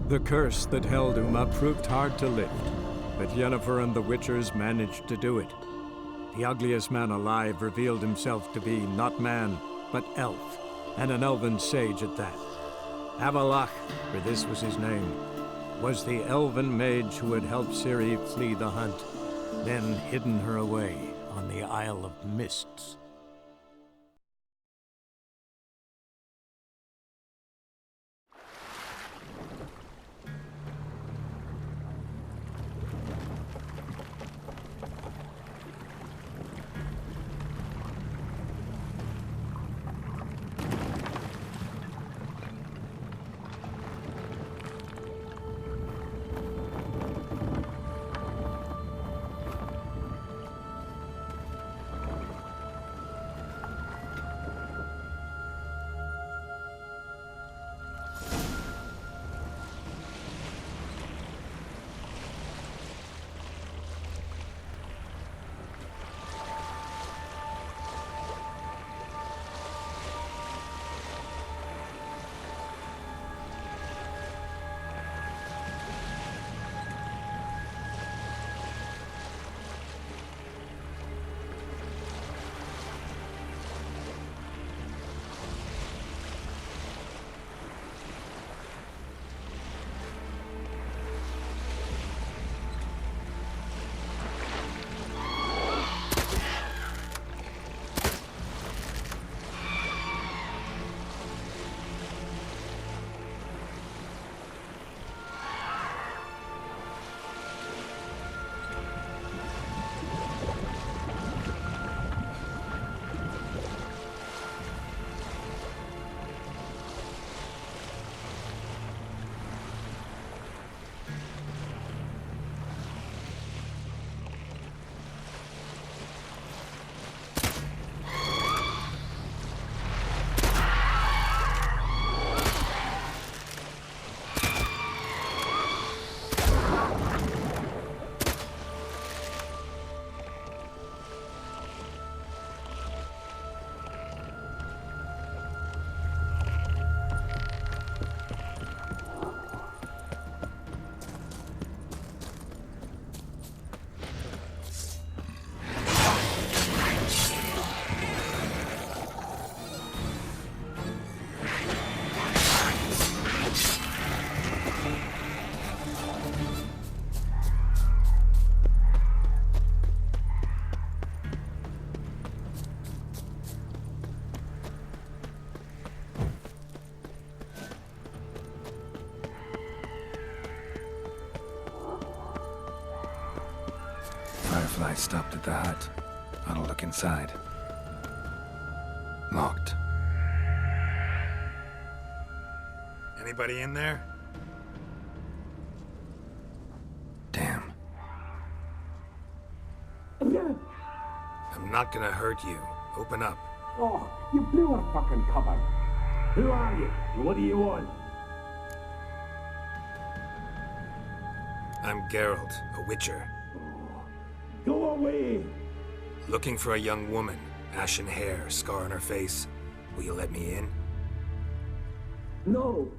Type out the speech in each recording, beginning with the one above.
The curse that held Uma proved hard to lift, but Yennefer and the Witchers managed to do it. The ugliest man alive revealed himself to be not man, but elf, and an elven sage at that. Avalach, for this was his name, was the elven mage who had helped Ciri flee the hunt, then hidden her away on the Isle of Mists. Firefly stopped at the hut. I'll look inside. Locked. Anybody in there? Damn. I'm not gonna hurt you. Open up. Oh, you blew our fucking cover. Who are you? And what do you want? I'm Geralt, a witcher. Go away! Looking for a young woman. Ashen hair, scar on her face. Will you let me in? No.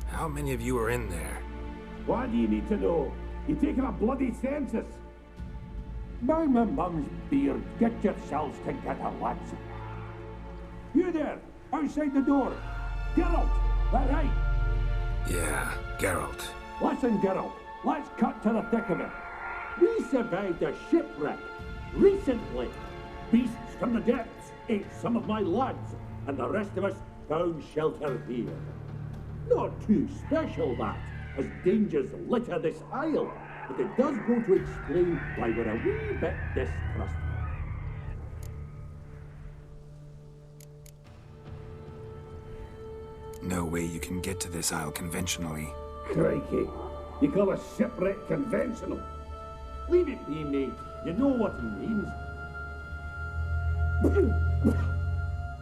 How many of you are in there? Why do you need to know? You're taking a bloody census. By my mum's beard, get yourselves together, lads. You there, outside the door. Geralt, that right? Yeah, Geralt. Listen, Geralt, let's cut to the thick of it. We survived a shipwreck recently. Beasts from the depths ate some of my lads, and the rest of us found shelter here. Not too special, that, as dangers litter this isle, but it does go to explain why we're a wee bit distrustful. No way you can get to this isle conventionally. Crikey, you call a shipwreck conventional? Leave it be, mate. You know what he means.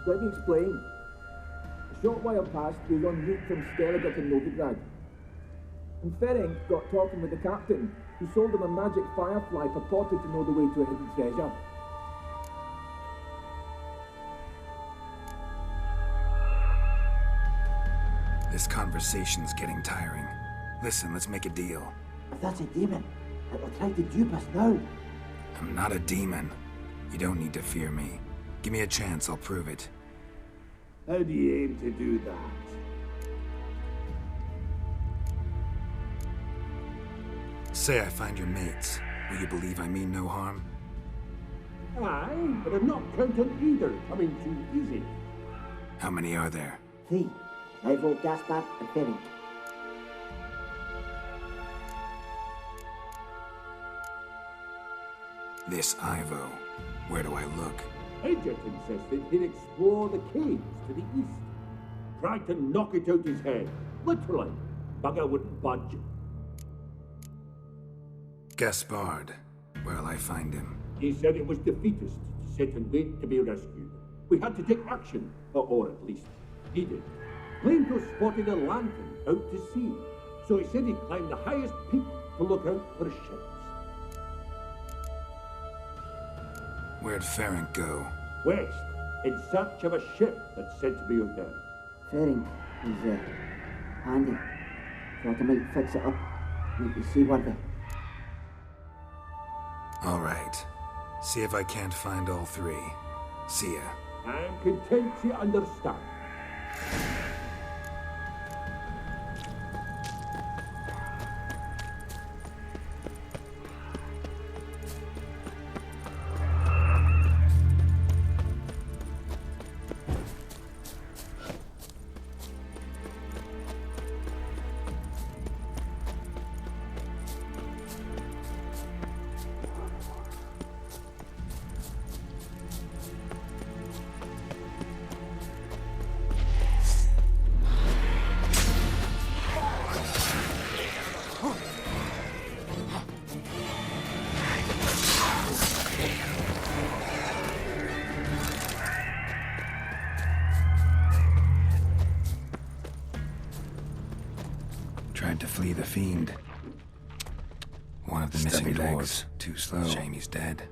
Let me explain. A short while past, we were en route from Skellige to Novigrad. And Ferenc got talking with the captain, who sold him a magic firefly purported to know the way to a hidden treasure. This conversation's getting tiring. Listen, let's make a deal. If that's a demon, it will try to dupe us now. I'm not a demon. You don't need to fear me. Give me a chance, I'll prove it. How do you aim to do that? Say I find your mates. Will you believe I mean no harm? Aye, but I'm not counting either coming too easy. How many are there? 3. Ivo, Gaspar, and Ferenc. This Ivo. Where do I look? Agent insisted he'd explore the caves to the east. Tried to knock it out his head. Literally. Bugger wouldn't budge. Gaspard. Where'll I find him? He said it was defeatist to sit and wait to be rescued. We had to take action, or at least he did. Claimed to have spotted a lantern out to sea, so he said he'd climb the highest peak to look out for ships. Where'd Ferenc go? West, in search of a ship that's said to be out there. Ferenc is handy. Thought I might fix it up. Make you seaworthy. All right. See if I can't find all 3. See ya. I'm content to understand. Tried to flee the fiend. One of the missing legs. Too slow. Shame he's dead.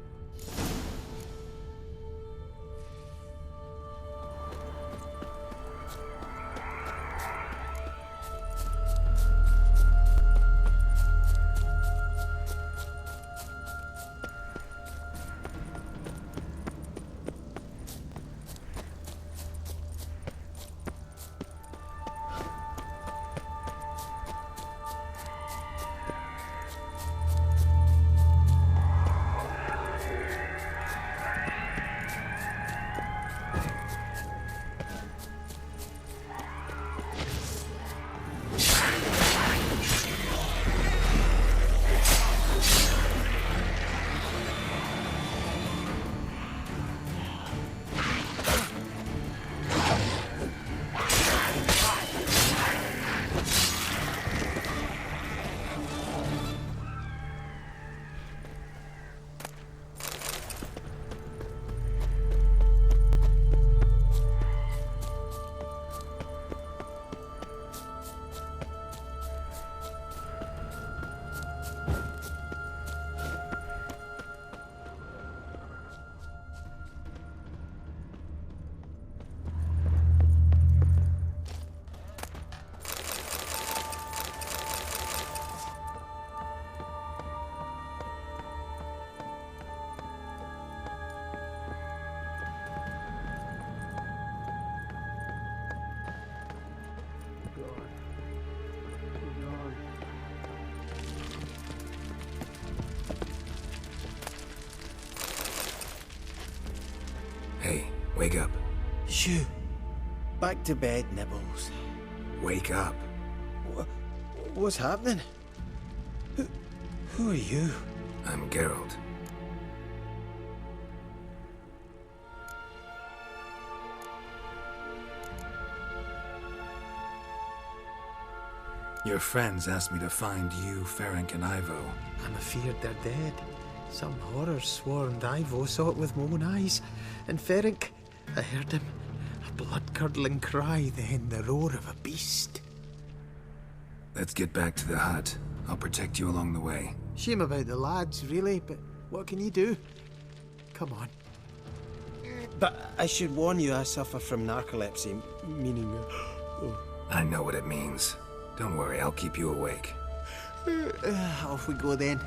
Hey, wake up. Shoo! Back to bed, Nibbles. Wake up. What's happening? Who are you? I'm Geralt. Your friends asked me to find you, Ferenc, and Ivo. I'm afeard they're dead. Some horror swarmed Ivo, saw it with my own eyes. And Ferenc, I heard him. A blood-curdling cry, then the roar of a beast. Let's get back to the hut. I'll protect you along the way. Shame about the lads, really, but what can you do? Come on. But I should warn you, I suffer from narcolepsy, meaning I know what it means. Don't worry, I'll keep you awake. Off we go then.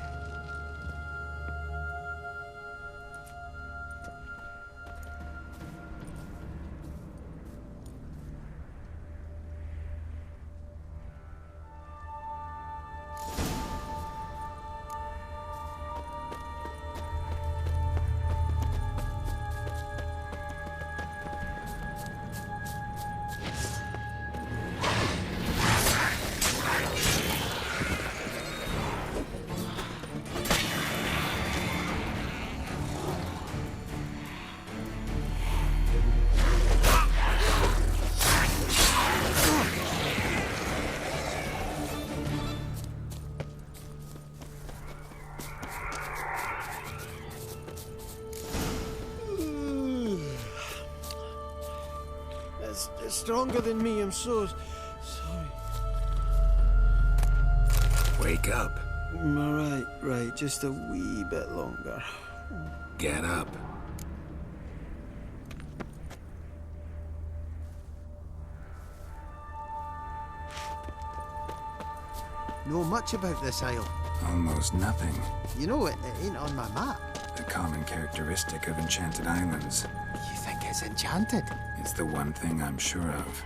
It's stronger than me, I'm so sorry. Wake up. Right, just a wee bit longer. Get up. Know much about this isle. Almost nothing. You know it ain't on my map. A common characteristic of enchanted islands. You think it's enchanted? It's the one thing I'm sure of.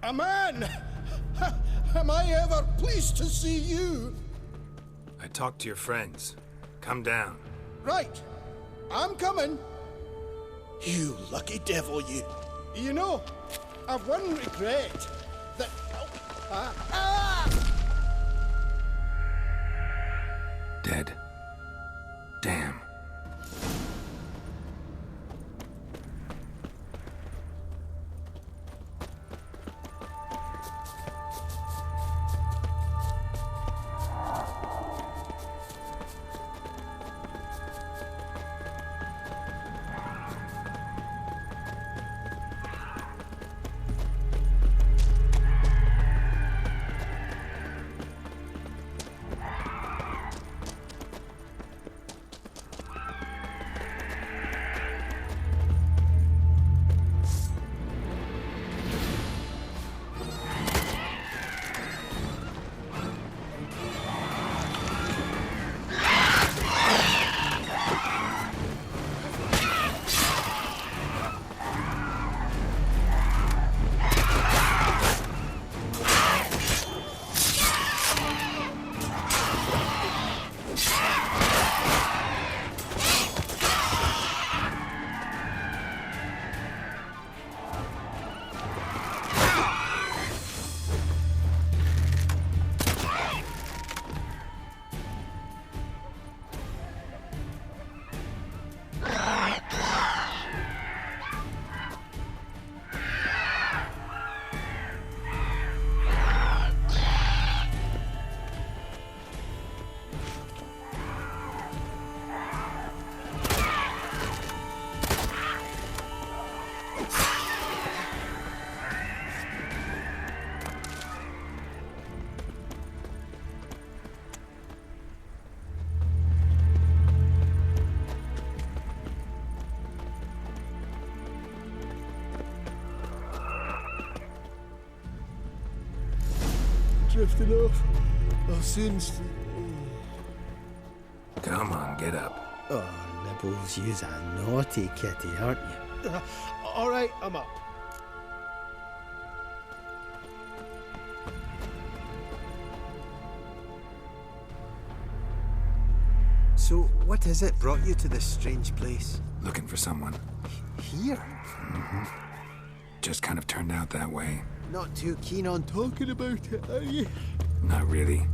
A man! Am I ever pleased to see you? I talked to your friends. Come down. Right. I'm coming. You lucky devil, you. You know, I've one regret. That... Dead. Damn. Drifting off. I'll soon... Come on, get up. Oh, Nibbles, you's a naughty kitty, aren't you? All right, I'm up. So, what is it brought you to this strange place? Looking for someone. Here? Just kind of turned out that way. Not too keen on talking about it, are you? Not really.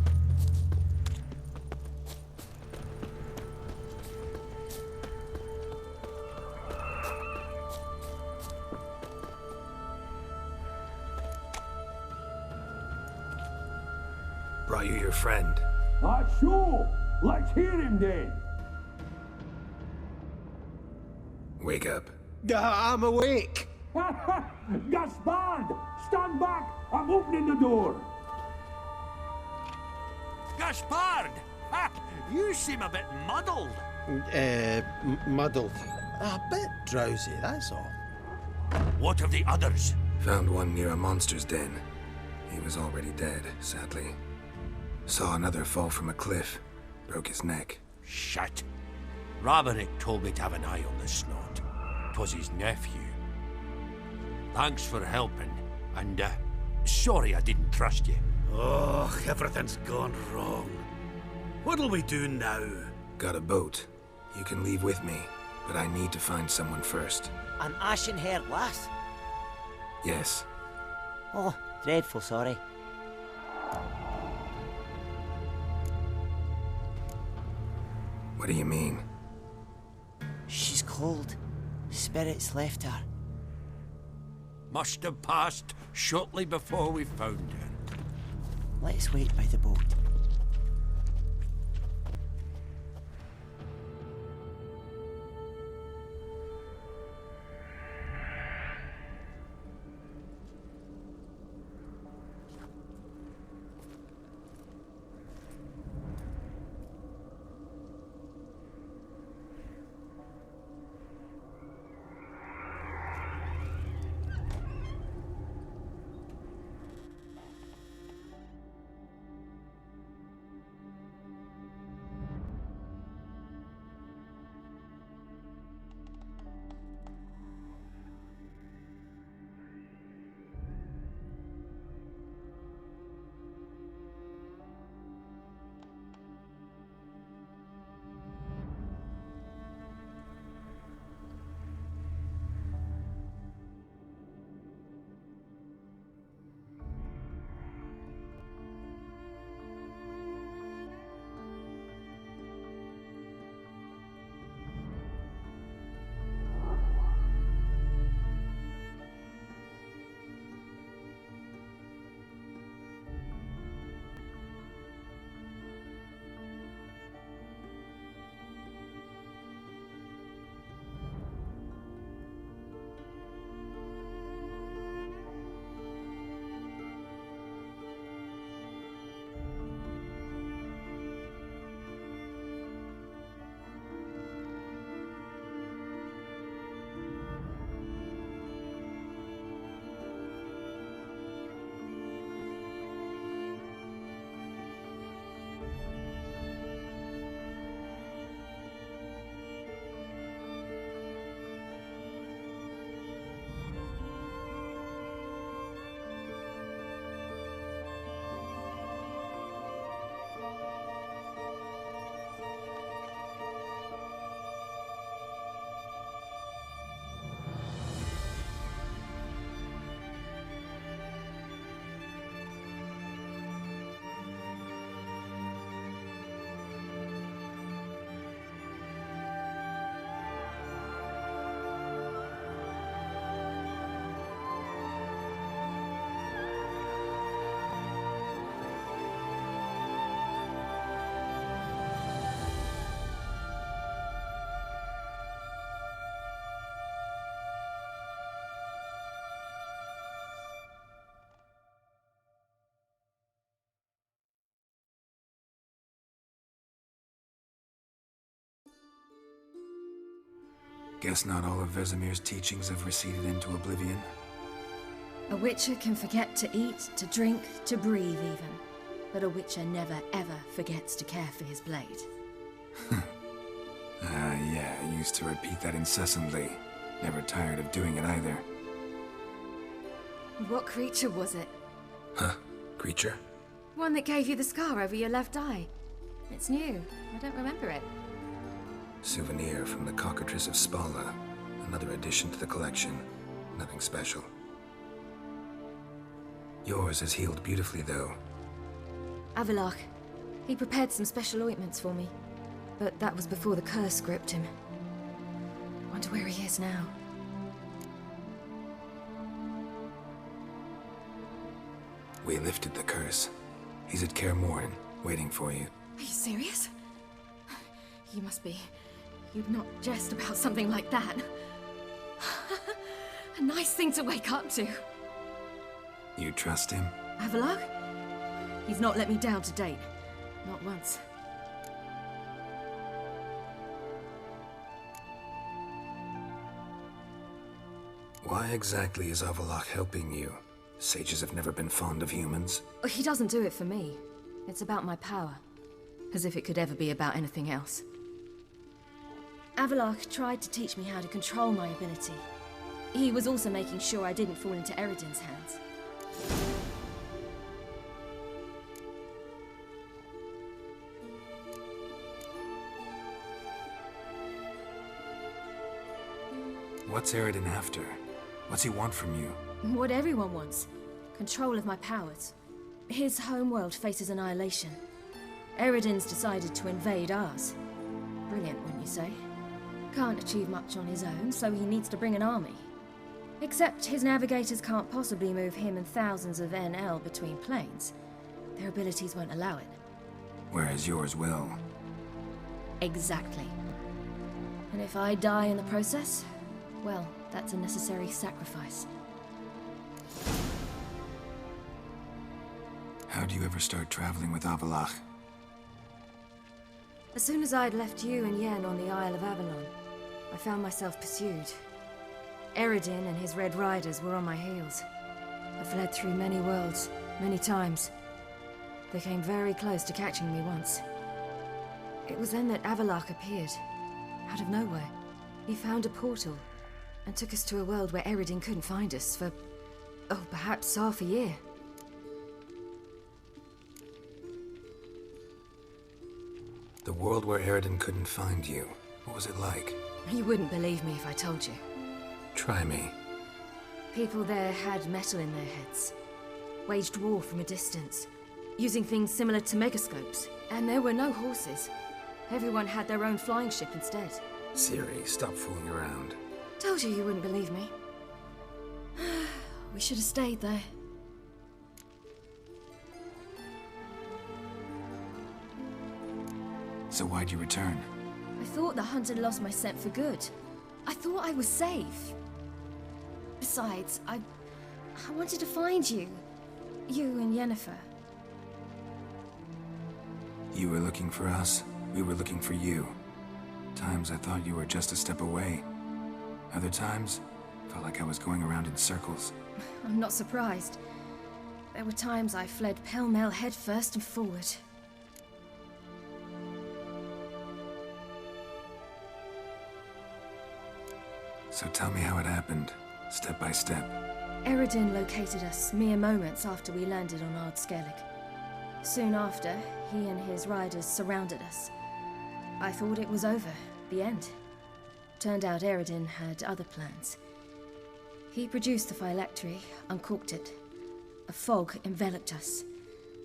Brought you your friend. Sure. Let's hear him then. Wake up. I'm awake. Gaspard! Stand back! I'm opening the door! Gaspard! Ha! You seem a bit muddled. Muddled. A bit drowsy, that's all. What of the others? Found one near a monster's den. He was already dead, sadly. Saw another fall from a cliff. Broke his neck. Shit. Raverick told me to have an eye on the snot. 'Twas his nephew. Thanks for helping, and sorry I didn't trust you. Oh, everything's gone wrong. What'll we do now? Got a boat. You can leave with me, but I need to find someone first. An ashen-haired lass? Yes. Oh, dreadful sorry. What do you mean? She's cold. Spirits left her. Must have passed shortly before we found her. Let's wait by the boat. Guess not all of Vesemir's teachings have receded into oblivion. A witcher can forget to eat, to drink, to breathe even. But a witcher never ever forgets to care for his blade. Yeah, I used to repeat that incessantly. Never tired of doing it either. What creature was it? Huh? Creature? One that gave you the scar over your left eye. It's new. I don't remember it. Souvenir from the Cockatrice of Spala. Another addition to the collection. Nothing special. Yours has healed beautifully, though. Avallac'h. He prepared some special ointments for me. But that was before the curse gripped him. Wonder where he is now. We lifted the curse. He's at Kaer Morhen, waiting for you. Are you serious? You must be. You'd not jest about something like that. A nice thing to wake up to. You trust him? Avallac'h? He's not let me down to date. Not once. Why exactly is Avallac'h helping you? Sages have never been fond of humans. He doesn't do it for me. It's about my power. As if it could ever be about anything else. Avallac'h tried to teach me how to control my ability. He was also making sure I didn't fall into Eredin's hands. What's Eredin after? What's he want from you? What everyone wants. Control of my powers. His homeworld faces annihilation. Eredin's decided to invade ours. Brilliant, wouldn't you say? Can't achieve much on his own, so he needs to bring an army. Except his navigators can't possibly move him and thousands of NL between planes. Their abilities won't allow it. Whereas yours will. Exactly. And if I die in the process, well, that's a necessary sacrifice. How'd you ever start traveling with Avallac'h? As soon as I'd left you and Yen on the Isle of Avalon, I found myself pursued. Eredin and his Red Riders were on my heels. I fled through many worlds, many times. They came very close to catching me once. It was then that Avallac'h appeared, out of nowhere. He found a portal, and took us to a world where Eredin couldn't find us for, oh, perhaps half a year. The world where Eredin couldn't find you. What was it like? You wouldn't believe me if I told you. Try me. People there had metal in their heads. Waged war from a distance, using things similar to megascopes. And there were no horses. Everyone had their own flying ship instead. Ciri, stop fooling around. Told you wouldn't believe me. We should have stayed there. So why'd you return? I thought the hunt had lost my scent for good. I thought I was safe. Besides, I wanted to find you. You and Yennefer. You were looking for us. We were looking for you. Times I thought you were just a step away. Other times, felt like I was going around in circles. I'm not surprised. There were times I fled pell-mell headfirst and forward. So tell me how it happened, step by step. Eredin located us mere moments after we landed on Ard Skellig. Soon after, he and his riders surrounded us. I thought it was over, the end. Turned out Eredin had other plans. He produced the phylactery, uncorked it. A fog enveloped us,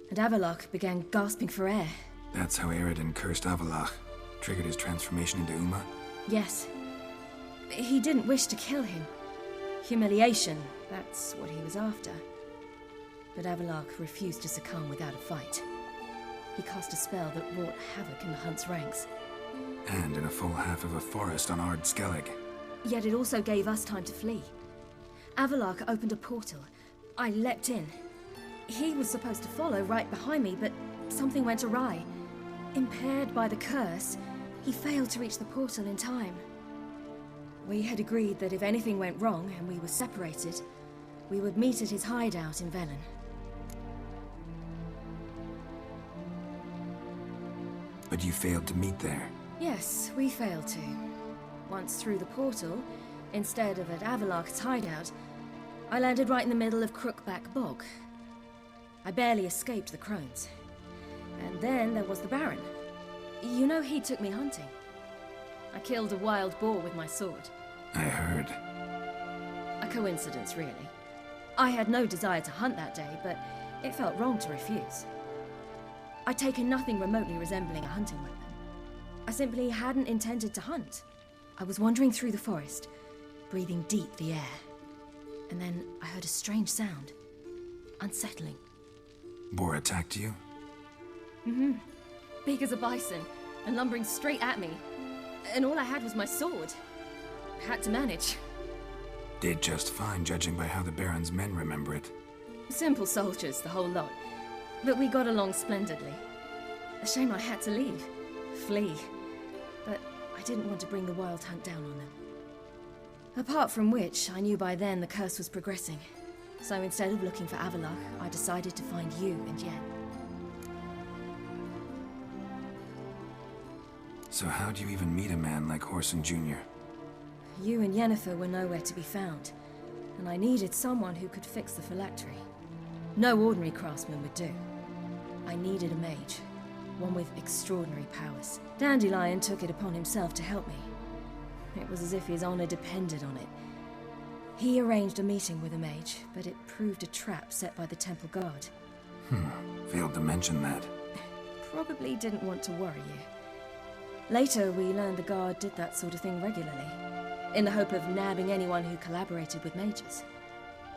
and Avallac'h began gasping for air. That's how Eredin cursed Avallac'h, triggered his transformation into Uma? Yes. He didn't wish to kill him. Humiliation, that's what he was after. But Avallac'h refused to succumb without a fight. He cast a spell that wrought havoc in the Hunt's ranks. And in a full half of a forest on Ard Skellig. Yet it also gave us time to flee. Avallac'h opened a portal. I leapt in. He was supposed to follow right behind me, but something went awry. Impaired by the curse, he failed to reach the portal in time. We had agreed that if anything went wrong and we were separated, we would meet at his hideout in Velen. But you failed to meet there. Yes, we failed to. Once through the portal, instead of at Avallac'h's hideout, I landed right in the middle of Crookback Bog. I barely escaped the crones. And then there was the Baron. You know, he took me hunting. I killed a wild boar with my sword. I heard. A coincidence, really. I had no desire to hunt that day, but it felt wrong to refuse. I'd taken nothing remotely resembling a hunting weapon. I simply hadn't intended to hunt. I was wandering through the forest, breathing deep the air. And then I heard a strange sound. Unsettling. Boar attacked you? Mm-hmm. Big as a bison, and lumbering straight at me. And all I had was my sword. Had to manage. Did just fine, judging by how the Baron's men remember it. Simple soldiers, the whole lot. But we got along splendidly. A shame I had to leave. Flee. But I didn't want to bring the Wild Hunt down on them. Apart from which, I knew by then the curse was progressing. So instead of looking for Avallac'h, I decided to find you and Yen. So how'd you even meet a man like Whoreson Jr.? You and Yennefer were nowhere to be found, and I needed someone who could fix the phylactery. No ordinary craftsman would do. I needed a mage, one with extraordinary powers. Dandelion took it upon himself to help me. It was as if his honor depended on it. He arranged a meeting with a mage, but it proved a trap set by the Temple Guard. Failed to mention that. Probably didn't want to worry you. Later, we learned the Guard did that sort of thing regularly, in the hope of nabbing anyone who collaborated with mages.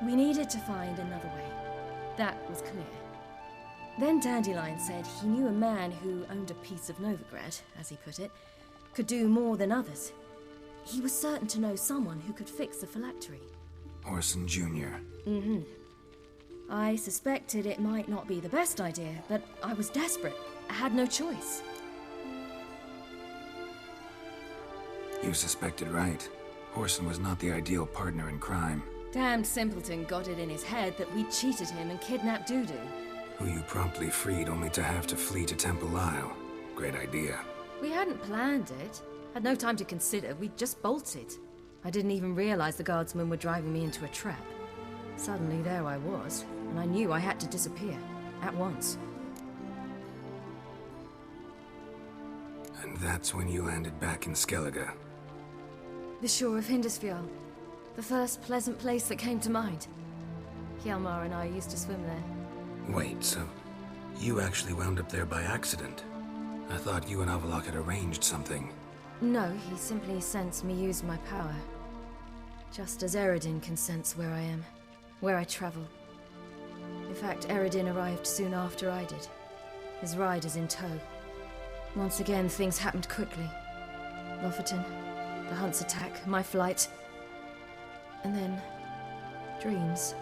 We needed to find another way. That was clear. Then Dandelion said he knew a man who owned a piece of Novigrad, as he put it, could do more than others. He was certain to know someone who could fix the phylactery. Whoreson Jr. I suspected it might not be the best idea, but I was desperate. I had no choice. You suspected right. Whoreson was not the ideal partner in crime. Damned simpleton got it in his head that we'd cheated him and kidnapped Dudu. Who you promptly freed only to have to flee to Temple Isle. Great idea. We hadn't planned it. Had no time to consider. We just bolted. I didn't even realize the guardsmen were driving me into a trap. Suddenly there I was, and I knew I had to disappear. At once. And that's when you landed back in Skellige. The shore of Hindisfjall. The first pleasant place that came to mind. Hjalmar and I used to swim there. Wait, so you actually wound up there by accident? I thought you and Avallac'h had arranged something. No, he simply sensed me use my power. Just as Eredin can sense where I am, where I travel. In fact, Eredin arrived soon after I did. His riders in tow. Once again, things happened quickly. Lofoten, the Hunt's attack, my flight. And then, dreams.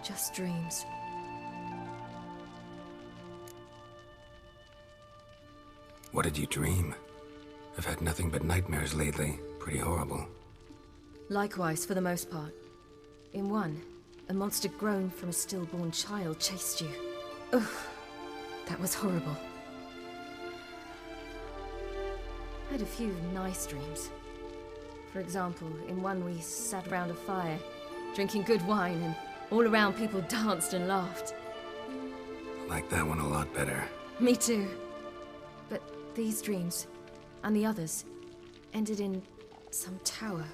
Just dreams. What did you dream? I've had nothing but nightmares lately. Pretty horrible. Likewise, for the most part. In one, a monster grown from a stillborn child chased you. Ugh, that was horrible. I had a few nice dreams. For example, in one we sat around a fire, drinking good wine, and all around people danced and laughed. I like that one a lot better. Me too. But these dreams, and the others, ended in some tower.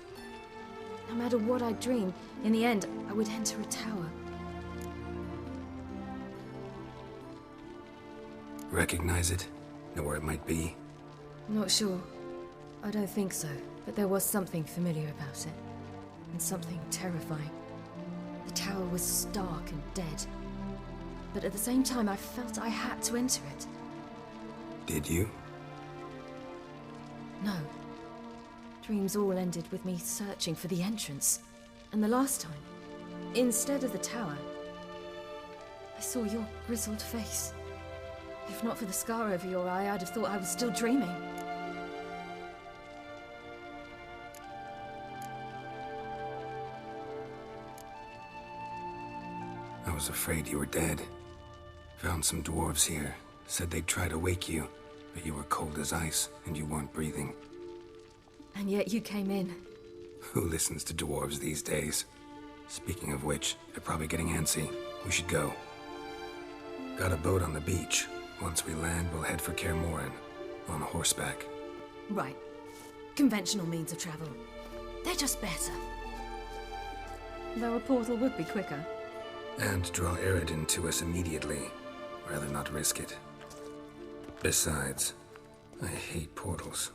No matter what I dreamed, in the end, I would enter a tower. Recognize it? Know where it might be? Not sure. I don't think so, but there was something familiar about it. And something terrifying. The tower was stark and dead. But at the same time, I felt I had to enter it. Did you? No. Dreams all ended with me searching for the entrance. And the last time, instead of the tower, I saw your grizzled face. If not for the scar over your eye, I'd have thought I was still dreaming. I was afraid you were dead. Found some dwarves here. Said they'd try to wake you, but you were cold as ice and you weren't breathing. And yet you came in. Who listens to dwarves these days? Speaking of which, they're probably getting antsy. We should go. Got a boat on the beach. Once we land, we'll head for Kaer Morhen. On horseback. Right. Conventional means of travel. They're just better. Though a portal would be quicker. And draw Eredin to us immediately. Rather not risk it. Besides, I hate portals.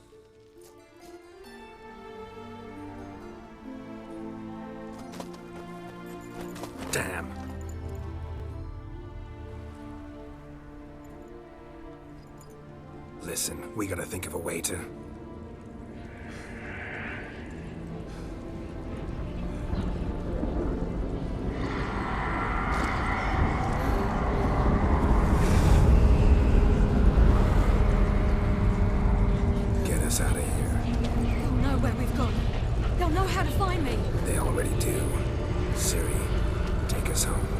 Damn. Listen, we gotta think of a way to... know how to find me. They already do. Ciri, take us home.